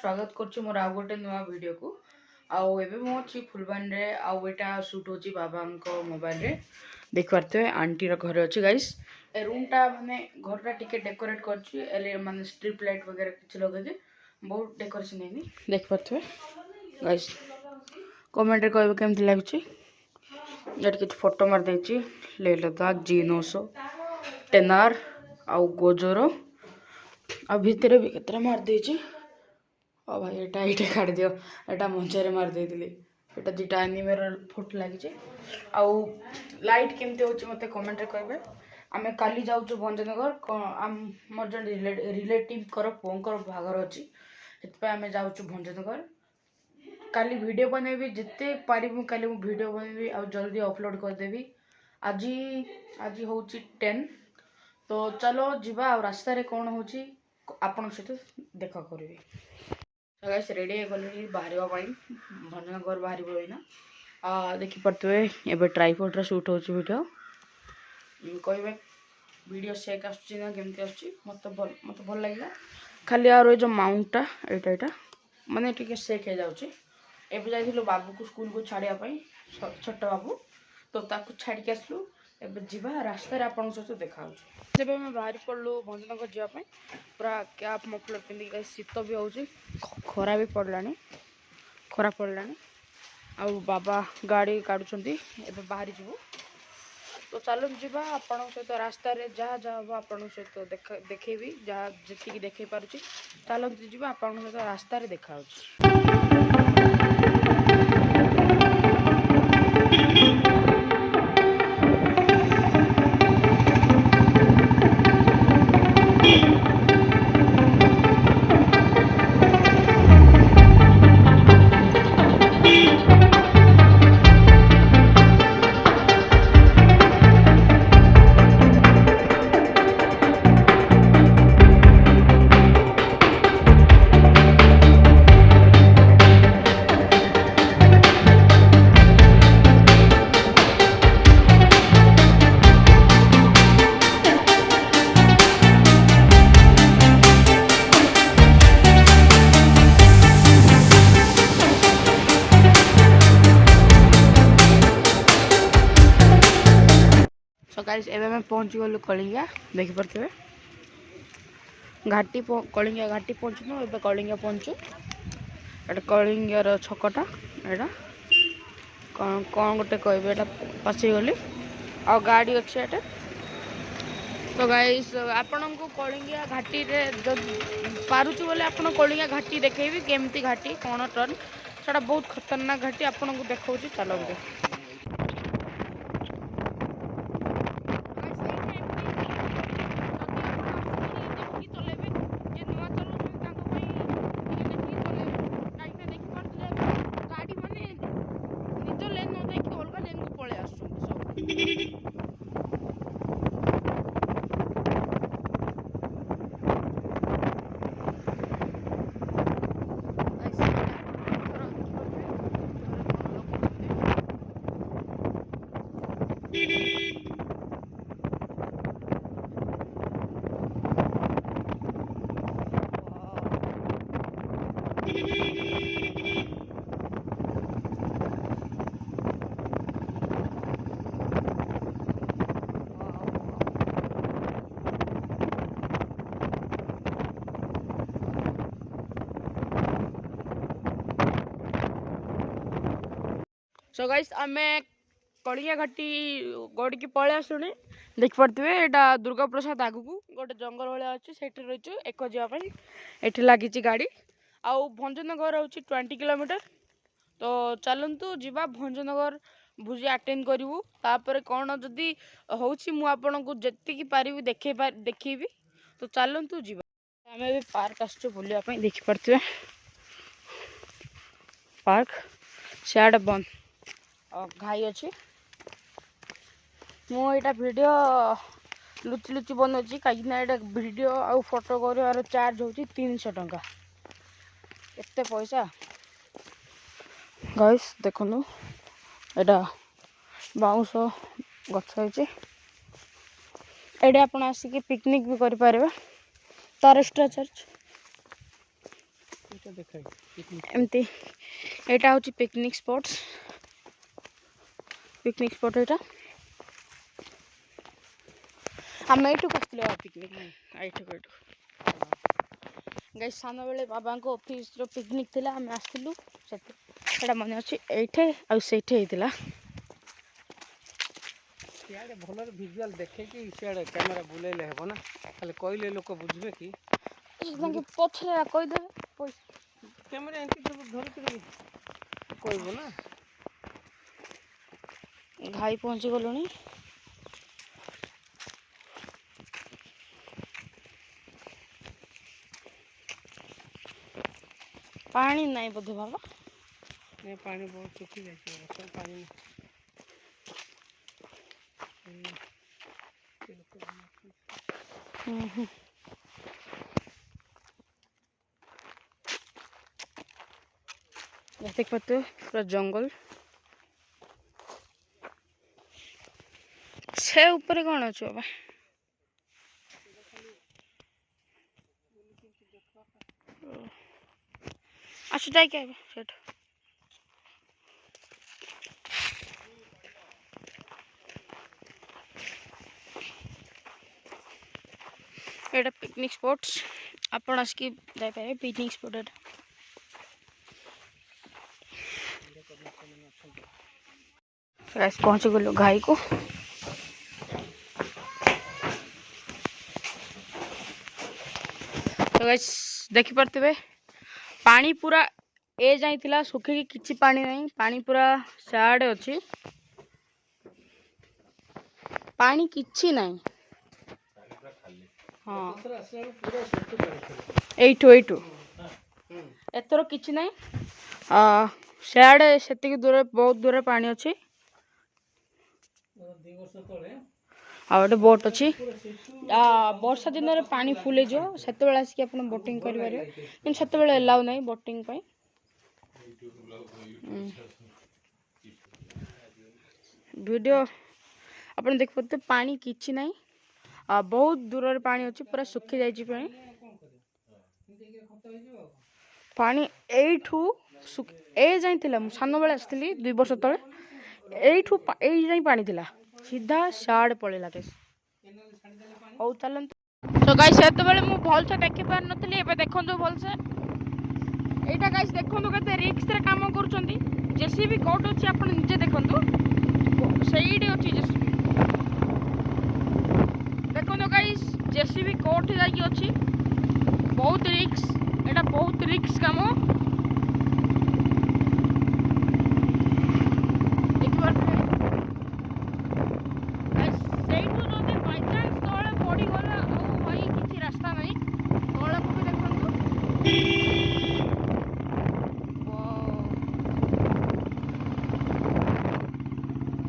स्वागत करछि मोर आ गोटे नुआ वीडियो को आउ एबे मो अछि फुलबानी रे आउ एटा शूट होछि बाबांको मोबाइल रे देख पारते आंटी रो घर अछि गाइस ए रूम टा माने घरटा टिके डेकोरेट करछि एले माने स्ट्रिप लाइट वगैरह किछ लगे दे बहुत डेकोरेशन हेनी देख पारते गाइस कमेंट रे कहबे केमति लागछि एट किछ फोटो मार देछि ले लदाख जी900 टेनर आउ गोजरो आ भितर भी केतरा मार देछि ओ भाई एटा इटे काट दियो एटा मंचरे मार देतिली एटा दिटा एनिमे रो फोटो लागि छै आउ लाइट केमते होछि मते कमेंट रे कहबे आमे काली जाउछु भंजनगर मोर जन रिलेटिव कर पोंकर भागर अछि एतपे आमे जाउछु भंजनगर काली वीडियो बनेबी जत्ते पारिबु काली मु वीडियो बनेबी आ जल्दी अपलोड कर देबी आजी आजी होछि 10 तो चलो जीवा आ रास्ता रे कोन होछि आपण सहित देखा करबी गाइस रेडी है गली बाहरवा पाई भंजनगर बाहर बोइना देखि पड़तवे एबे ट्राइपॉड रे शूट होछि वीडियो कहबे वीडियो शेक आछी ना केमति आछी मते भल लागला खाली आरो ए जो माउंटटा एटा माने टिके शेक हे जाउछि एबे जाइथिलु बाबू को स्कूल को छाड़िया पाई छोट बाबू तो ताकू छाड़ी के आसलु एबे जीवा रास्ता रे आपण सहित देखा होछि जेबे हम बाहर पड़लु भंजनगर जिया पाई पूरा कैप मफलर पिंदी गाइस शीत भी होछि खरा भी पड़लानी खरा पड़लानी आ बाबा गाड़ी काढुछंती एबे बाहर जीवो तो चलो जीवा आपण सहित रास्ता रे जहाँ जहाँ आपण सहित देखेबी जहाँ जति देखे पारुछि चलो जीवा आपण सहित रास्ता रे देखा होछि सो गाइस एबे मैं पहुंच गलु कलिंगा देखि परथबे घाटी कलिंगा घाटी पहुंचनु एबे कलिंगा पहुंचु एटा कलिंगा रो छकटा एटा कोन गोटे कहबे एटा पछी गली आ गाड़ी अछि एटा तो गाइस आपन को कलिंगा घाटी रे पारुछु बोले आपन कलिंगा घाटी देखेबी केमती घाटी कोन टर्न सेटा बहुत खतरनाक घाटी आपन को देखौची चलो दे सो गाइस आमे कलिंगा घाटी गड़ी की पळे आसुनी देख पड़तबे एटा दुर्गा प्रसाद आगु को गोटे जंगल वाला अछि सेठी रहिछु एको जिया पई एठी लागिची गाड़ी आउ भंजनगर होची 20 किलोमीटर तो चलंतु जीवा भंजनगर भुजी अटेंड करिवु तापर कोन जदी होची मु आपन को जत्ती की पारिबी देखिबी तो चलंतु जीवा हमें भी पार्क आछो बुलिया पई देख पड़तबे पार्क सियाड बंद घाई अच्छी मुझा वीडियो लुचि लुचि बनौची कहीं वीडियो आउ फोटो कर चार्ज हो 300 टंका एते पैसा गाइस देखनु एटा बाउंस गछ होची एडे आपण आसिक पिकनिक भी करि पारबे तारस्टा चर्च एमती एटा हूँ पिकनिक स्पॉट एटा आम यू पिकनिक गाइस सान बेले बाबा ऑफिस पिकनिक थिला आम आसलु मन अच्छे ये होता सियाड़े भल भिजुआल देखे कि सियाड़े कैमेरा बुलेले हेबो ना खाली कहले लोक बुझबे कि पछरे कहीदे कैमेरा एंटी सब धर के कहबो ना घाई पहुंची गलुनी पानी नहीं बोधे बाबा नहीं पानी बहुत सुखी जाए पानी देख पाते हो पूरा जंगल से ऊपर कौन अच्छे बाबा अच्छा जाए क्या सेठ एटा पिकनिक स्पॉट्स आपण आसकी जाई पारे पिकनिक स्पॉट एटा गाइस पहुंच गलो घाई को तो गाइस देखि पारते पानी पूरा ए जाइथिला सुखी किछि पानी नहीं पानी पूरा साडे अछि पानी किछि नहीं हाँ एठो एथर किछि नहीं सियाड़े से दूर बहुत दूर पानी अच्छी आ गोटे बोट अच्छी वर्षा दिन में पानी फुल से आसिक आप बोटिंग करें से एलाउ ना बोटिंग वीडियो आप देख पाते पानी किछि नहीं बहुत दूर पानी अच्छी पूरा सुखी जाइए पानी एठू ए जाइला सान बेले आसती 2 वर्ष तले एठू जाई पानी थिला सीधा साड़ पड़ेगा हौ चलते तो गाइस से मु भल से देखि पार नथली एबे देखंतु भल से एटा गाइस देखंतु कते रिस्क रे काम करूचंती जेसीबी कोट अछि आपण निजे देखंतु सहीडी अछि जेसीबी देखंतु गाइस जेसीबी कोट जाकी अछि बहुत रिस्क एटा बहुत रिस्क काम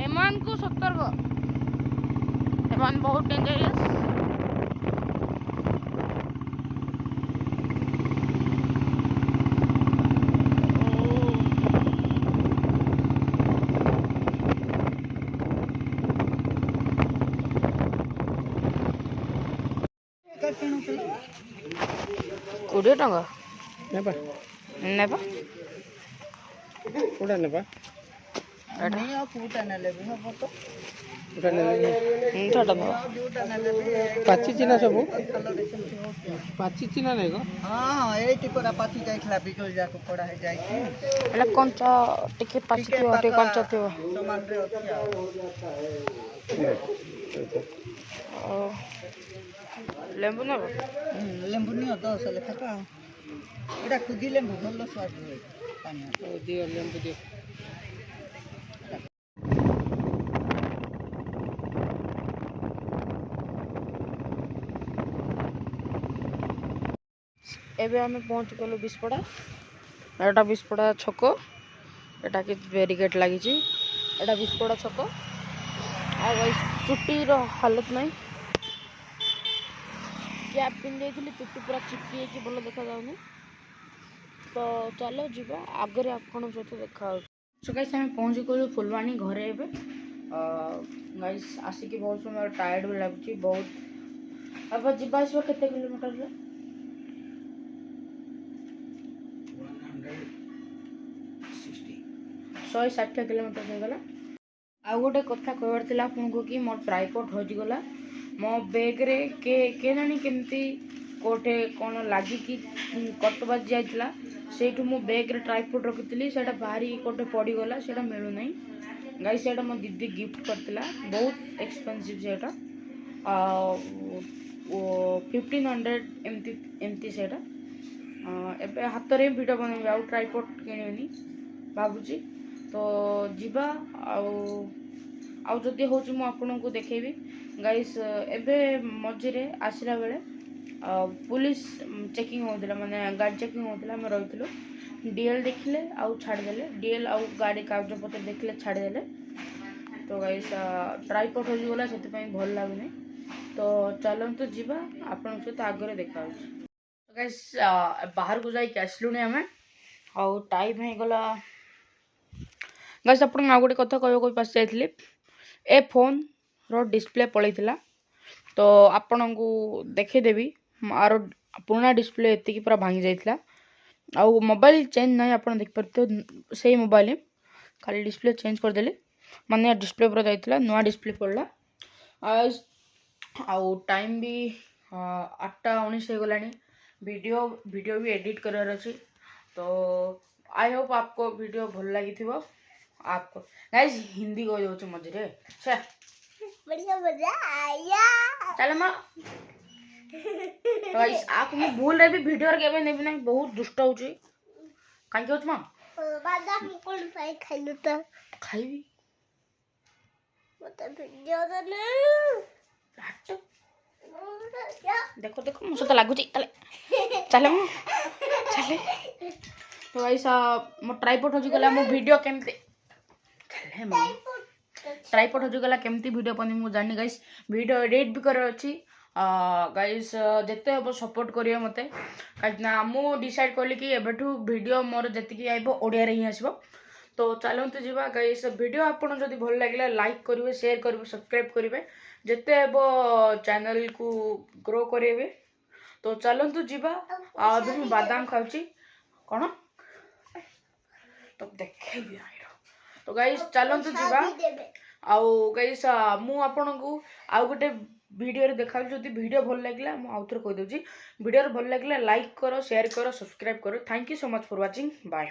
एमान को सतर्क एमान बहुत डेंजरियस कोड़े टंगा नेबा नेबा कोडा नेबा नहीं आप फूटा न लेबे हो तो कोडा ने छोटा बाबा जोटा न लेबे पाची चिना सब पाची चिना नहीं गो हां एटी परा पाची जाइखला बिगल जाको पड़ा है जाई एला कंचा टिके पाची थियो टे कंचा थियो समान रे ओथिया लेंबू ना लेंबू नहीं तो से लेखा का एटा कुदी लेंबू भलो स्वाद होय पानी ओ दियो लेंबू दियो एबे आमे पहुंच गलो बिस्पड़ा एटा बिस्पड़ा छको एटा के बैरिकेड लागी छी एटा बिस्पड़ा छको आ गाइस चुट्टी रो हालत नहीं कैप पिन देइथिली चुट्टी पूरा चिपकी के भलो देखा जाउनी तो चलो जीवा आगे आपण सहित देखा सो गाइस आमे पहुंच गलो फुलवानी घरे एबे गाइस आसिकी बहुत समय टायर्ड भी लागुची बहुत अब जीवा आसवा केते किलोमीटर रे 160 किलोमीटर होगला। आउ गोटे कथा कहबार थिला आपनको कि मोर ट्राइपॉड हजिगला मो बैग्रे के जानी केमती कोठे कौन लागिकी कट बाजी जाइला सेठू मो बैग्रे ट्राइपॉड रखिली से बाहरी कोठे पड़गला से मिलू ना गाइस से मो दीदी गिफ्ट करथिला बहुत एक्सपेंसिव से 1500 एमती से एबे हाथ रे वीडियो बनैबे आउ ट्राइपॉड किनिबेनी भाबुची तो जीवा आउ जदि होची मु आपनको देखेबी गाइस। एबे मझिरे आसिला बेले पुलिस चेकिंग होतिला माने गाड़ी चेकिंग होतिला हम रहितलो डीएल देखिले आउ छाड़ देले डीएल आउ गाड़ी कागज पत्र देखिले छाड़ देले। तो गाइस ट्राइपॉड हो गला सेति पई भल लागुनी तो चलंतु जीवा आपन सहित आगरे देखा तो गाइस बाहर को जाई आसलुनी हमें आउ टाइम हे गला गाइस आपन आ गोटे कथा कहबो कोई पास जाइतली ए फोन रो डिस्प्ले पळैतिला तो आपन को देखै देबी आरो पुराना डिस्प्ले एति की पूरा भांगी जाइतला आउ मोबाइल चेंज नहीं आपन देख परते सेही मोबाइल खाली डिस्प्ले चेंज कर देले माने डिस्प्ले पूरा जाइतला नवा डिस्प्ले पड़ला आउ टाइम भी 8:19 हो गलानी वीडियो भी एडिट करार अछि तो आई होप आपको वीडियो भल लगी थिबो आपको गाइस हिंदी को जाउछ मझरे छे बढ़िया मजा आया चल मां तो गाइस आप मु भूल रे भी वीडियो रे केबे नेबी नहीं बहुत दुष्ट होची काई कहउछ मां बादाम कोन पाई खाइलु त खाइबी मत वीडियो दे हट देखो देखो मुझे तो लागू चले चले चले तो गाइस मो ट्राइपॉड हो गला मो वीडियो केमते चले मो ट्राइपॉड हो गला केमती वीडियो बनी मु जानि गाइस वीडियो एडिट भी कर अछि गाइस जते हम सपोर्ट करियो मते काजना मु डिसाइड करली कि एबेठू वीडियो मोर जति कि आइबो ओडिया रे ही आसीबो तो चलंतु जीवा गाइस वीडियो आपन जदि भल लागिला लाइक करिवे शेयर करिवे सब्सक्राइब करिवे जते एबो चैनल को ग्रो करेबे तो चलंतु जीवा अभी मैं बादाम खाउची कोन तो देखेबी आइरो तो गाइस चलंतु जीवा आउ गाइस मु आपन को आउ गोटे वीडियो रे देखा जदि वीडियो भल लागिला मु आउथर कह दोची वीडियो रे भल लागिला लाइक करो शेयर करो सब्सक्राइब करो thank you so much for watching bye.